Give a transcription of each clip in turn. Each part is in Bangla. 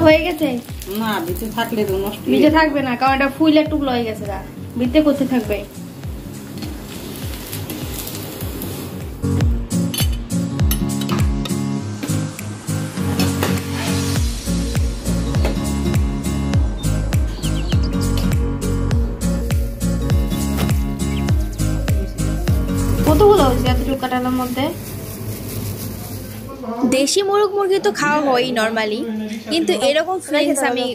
হয়ে গেছে না, ভিতরে থাকলে তো নষ্ট। ভিজে থাকবে না, কারণ এটা ফুল একটু হয়ে গেছে। ভিতরে কোথায় থাকবে? কতগুলো হয়েছে এতটুকু কাটানোর মধ্যে? দেশি মোরগ মুরগি তো খাওয়া হয়ই নর্মালি, কিন্তু এরকম ফিলিংস আমি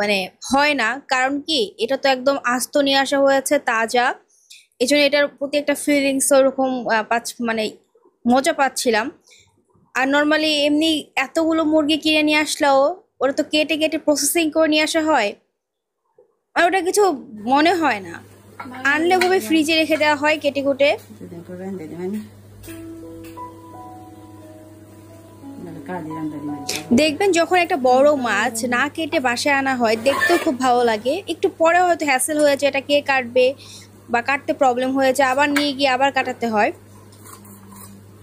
মানে হয় না। কারণ কি, এটা তো একদম আস্ত নিয়ে আসা হয়েছে, তাজা। এই জন্য এটার প্রতি একটা ফিলিংস ওরকম মানে মজা পাচ্ছিলাম। আর নর্মালি এমনি এতগুলো মুরগি কিনে নিয়ে আসলেও ওরা তো কেটে কেটে প্রসেসিং করে নিয়ে আসা হয়, আর ওটা কিছু মনে হয় না। আনলে ওভাবে ফ্রিজে রেখে দেওয়া হয় কেটে কুটে। দেখবেন যখন একটা বড় মাছ না কেটে বাসায় আনা হয়, দেখতেও খুব ভালো লাগে। একটু পরে হয়তো হ্যাসেল হয়ে যায়, এটা কে কাটবে বা কাটতে প্রবলেম হয়ে যায়, আবার নিয়ে গিয়ে আবার কাটাতে হয়।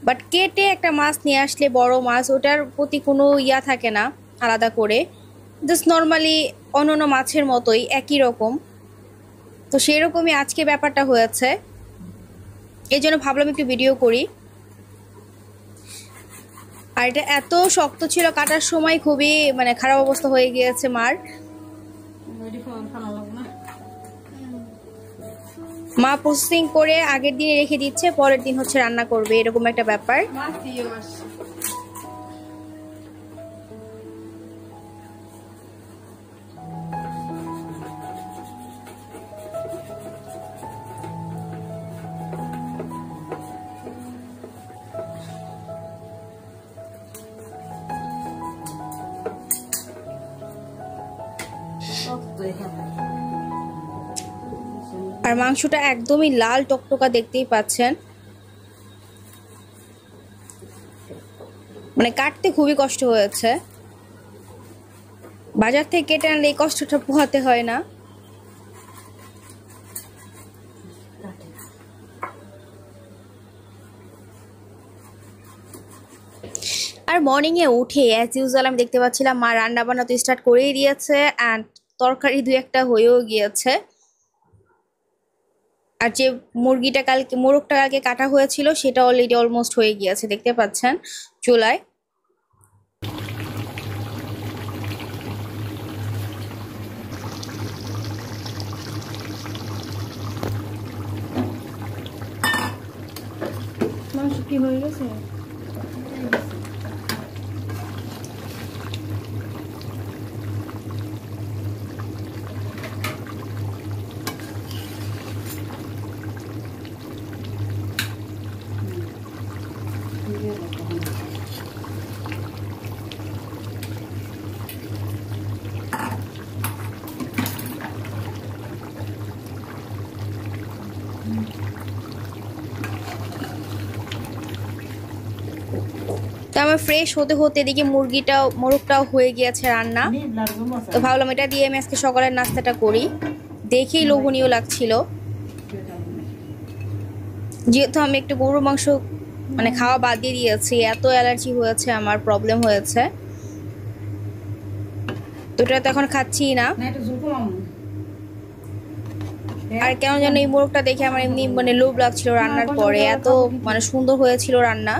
বাট কেটে একটা মাছ নিয়ে আসলে, বড় মাছ, ওটার প্রতি কোনো ইয়া থাকে না আলাদা করে, জাস্ট নর্মালি অন্যান্য মাছের মতোই একই রকম। তো সেই রকমই আজকে ব্যাপারটা হয়েছে, এই জন্য ভাবলাম একটু ভিডিও করি। আর এটা এত শক্ত ছিল, কাটার সময় খুবই মানে খারাপ অবস্থা হয়ে গিয়েছে মার। মা প্রসেসিং করে আগের দিনে রেখে দিচ্ছে, পরের দিন হচ্ছে রান্না করবে, এরকম একটা ব্যাপার। আর মাংসটা একদমই লাল টকটকা, দেখতেই পাচ্ছেন। মানে কাটতে খুবই কষ্ট হয়েছে, বাজার থেকে কেটে আনলে এই কষ্টটা পোহাতে হয় না। আর মর্নিং এ উঠে অ্যাজ ইউজুয়াল আমি দেখতে পাচ্ছিলাম মা রান্না বান্না তো স্টার্ট করেই দিয়েছে, অ্যান্ড তরকারি দুই একটা হয়েও গিয়েছে। আর যে মোরগটা কালকে কাটা হয়েছিল, সেটা অলরেডি অলমোস্ট হয়ে গিয়েছে, দেখতে পাচ্ছেন চুলায়। মাংস কি হয়ে গেছে? তো আমার ফ্রেশ হতে হতে এদিকে মোরগটাও হয়ে গিয়েছে রান্না। তো ভাবলাম এটা দিয়ে আমি আজকে সকালের নাস্তাটা করি, দেখেই লোভনীয় লাগছিল। যেহেতু আমি একটু গরুর মাংস মানে খাওয়া বাদ দিয়ে দিয়েছি, এত অ্যালার্জি হয়েছে আমার, প্রবলেম হয়েছে, তো এটা তো এখন খাচ্ছি না। আর কেন যেন এই মোরগটা দেখে আমার এমনি মানে লোভ লাগছিল রান্নার পরে, এত মানে সুন্দর হয়েছিল রান্না।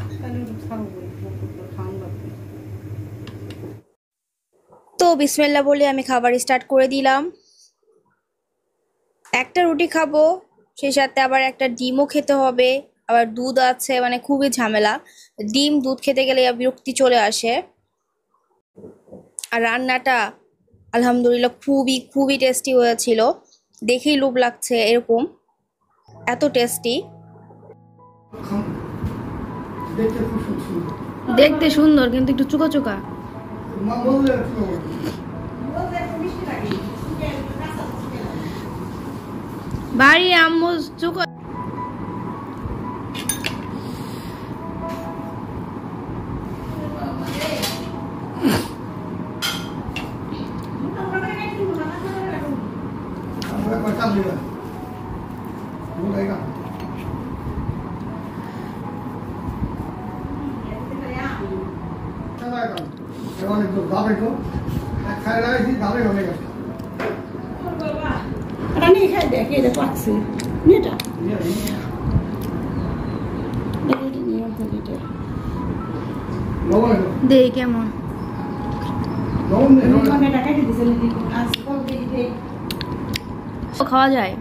তো বিসমিল্লাহ বলে আমি খাবার স্টার্ট করে দিলাম। একটা রুটি খাবো, সেই সাথে আবার একটা ডিমও খেতে হবে, আবার দুধ আছে, মানে খুবই ঝামেলা। ডিম দুধ খেতে গেলে বিরক্তি চলে আসে। আর রান্নাটা আলহামদুলিল্লাহ খুবই খুবই টেস্টি হয়েছিল, দেখেই লোভ লাগছে এরকম, এত টেস্টি। দেখতে সুন্দর কিন্তু একটু চোকা চোকা। বাড়ি আম্মু চোকা। রানী খাই দেখে এটা পাচ্ছি এটা দে কেমন খাওয়া যায়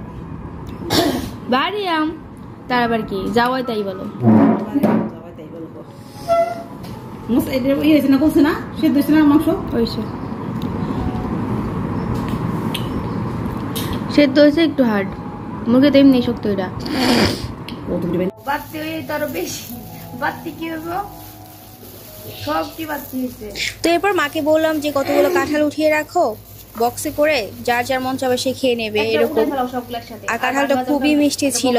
বাড়ি আম তার আবার কি যাওয়াই তাই বলো না করছে না সেদ্ধ হয়েছে না মাংস হয়েছে সেদ্ধ হয়েছে একটু হার্ড মুরগি তো এমনি শক্ত এটা বাড়তি হয়ে তো আরো বেশি বাড়তি কি হইব সব কি বাড়তি হয়েছে। তো এরপর মাকে বললাম যে কতগুলো কাঁঠাল উঠিয়ে রাখো বক্সে করে, যার যার মন চাবে সে খেয়ে নেবে এরকম। আর কাঁঠালটা খুবই মিষ্টি ছিল,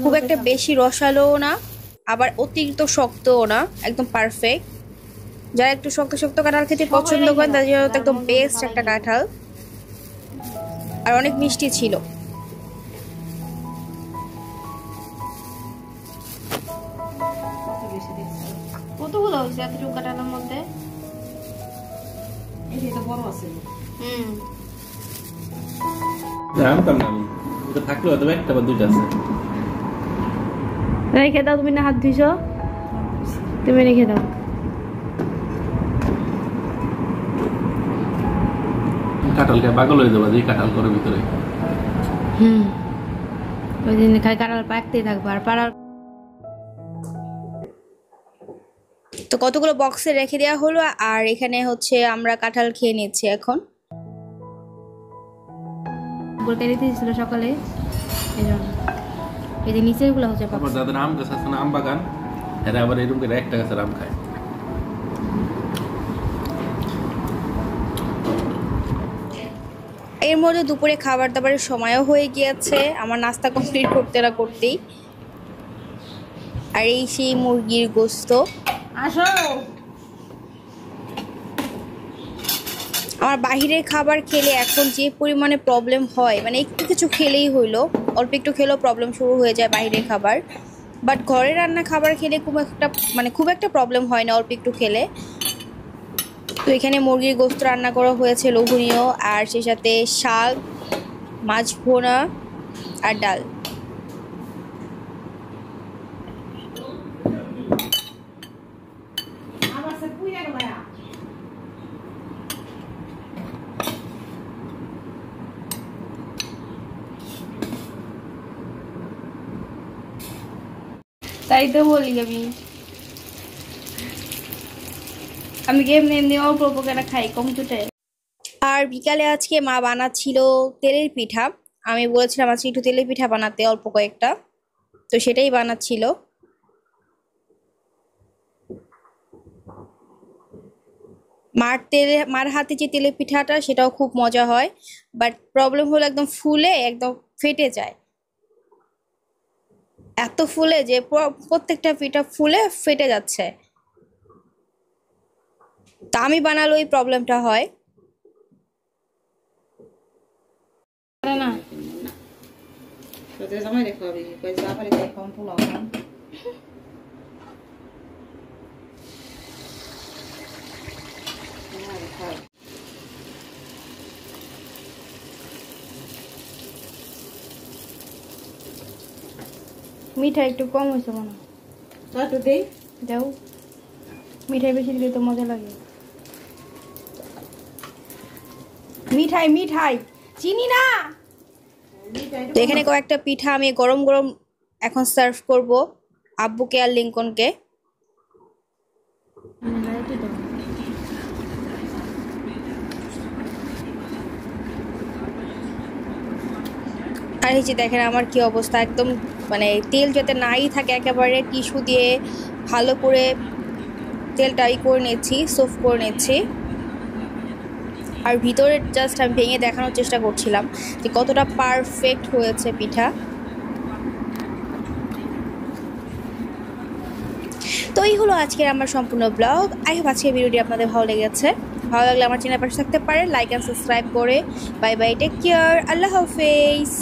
খুব একটা বেশি রসালোও না আবার অতিরিক্ত শক্তও না, একদম পারফেক্ট। যারা একটু শক্ত শক্ত কাঁঠাল খেতে পছন্দ করেন তাদের জন্য তো একদম বেস্ট একটা কাঁঠাল, আর অনেক মিষ্টি ছিল। কতগুলো হয়েছে এতটুকু কাঁঠালের মধ্যে? বড় আছে জানতাম না আমি, ওটা থাকলে হয়তো একটা বা দুইটা আছে। রেখে দাও, তুমি না হাত ধুইছো, তুমি রেখে দাও। কাঁঠালকে পাগল হয়ে যাবো যে কাঁঠাল করে ভিতরে। ওই দিন খাই কাঁঠাল পাকতেই থাকবো আর পাড়ার। তো কতগুলো বক্সে রেখে দেওয়া হলো, আর এখানে হচ্ছে আমরা কাঁঠাল খেয়ে নিচ্ছি এখন। গোলকারি দিয়েছিল সকালে, এই জন্য এই যে নিচের গুলো হচ্ছে আবার যাদের আম গাছ আছে না, আম বাগান, এরা আবার এরকম করে একটা গাছের আম খায়। এর মধ্যে দুপুরে খাবার দাবারের সময়ও হয়ে গিয়েছে, আমার নাস্তা কমপ্লিট করতে না করতেই। আর এই সেই মুরগির গোস্ত। আসো আমার বাহিরের খাবার খেলে এখন যে পরিমাণে প্রবলেম হয়, মানে একটু কিছু খেলেই হইলো, অল্প একটু খেলেও প্রবলেম শুরু হয়ে যায় বাহিরের খাবার। বাট ঘরে রান্না খাবার খেলে খুব একটা প্রবলেম হয় না অল্প একটু খেলে। তো এখানে মুরগির গোস্ত রান্না করা হয়েছে লোভনীয়, আর সেই সাথে শাক, মাছ ভোনা আর ডাল। তাই তো বলি আমি এমনি এমনি অল্প অল্প করে খাই কম চুটে। আর বিকালে আজকে মা বানাচ্ছিল তেলের পিঠা, আমি বলেছিলাম আজকে একটু তেলের পিঠা বানাতে অল্প কয়েকটা, তো সেটাই বানাচ্ছিল। মার হাতে যে তেলের পিঠাটা সেটাও খুব মজা হয়, বাট প্রবলেম হলো একদম ফুলে একদম ফেটে যায়, এত ফুলে যে প্রত্যেকটা পিঠা ফুলে ফেটে যাচ্ছে। তা আমি বানালে ওই প্রবলেমটা হয় না। জামাই রেখো হবে যাবারে দেখুন পোলাও মিঠা একটু কম হয়েছে মনে হয়, একটু দেই দাও। মিঠাই বেশি দিলে তো মজা লাগে। মিঠাই মিঠাই চিনি না। তো এখানে কয়েকটা পিঠা আমি গরম গরম এখন সার্ভ করব আব্বুকে আর লিঙ্কনকে। আর এই যে দেখেন আমার কি অবস্থা, একদম মানে তেল যাতে নাই থাকে একেবারে টিস্যু দিয়ে ভালো করে তেলটা করে নিচ্ছি, সোফ করে নিচ্ছি। আর ভিতরে জাস্ট আমি ভেঙে দেখানোর চেষ্টা করছিলাম যে কতটা পারফেক্ট হয়েছে পিঠা। তো এই হলো আজকের আমার সম্পূর্ণ ব্লগ। আই হোপ আজকের ভিডিওটি আপনাদের ভালো লেগেছে। ভালো লাগলে আমার চ্যানেল পাশে থাকতে পারে, লাইক অ্যান্ড সাবস্ক্রাইব করে। বাই বাই, টেক কেয়ার, আল্লাহ হাফেজ।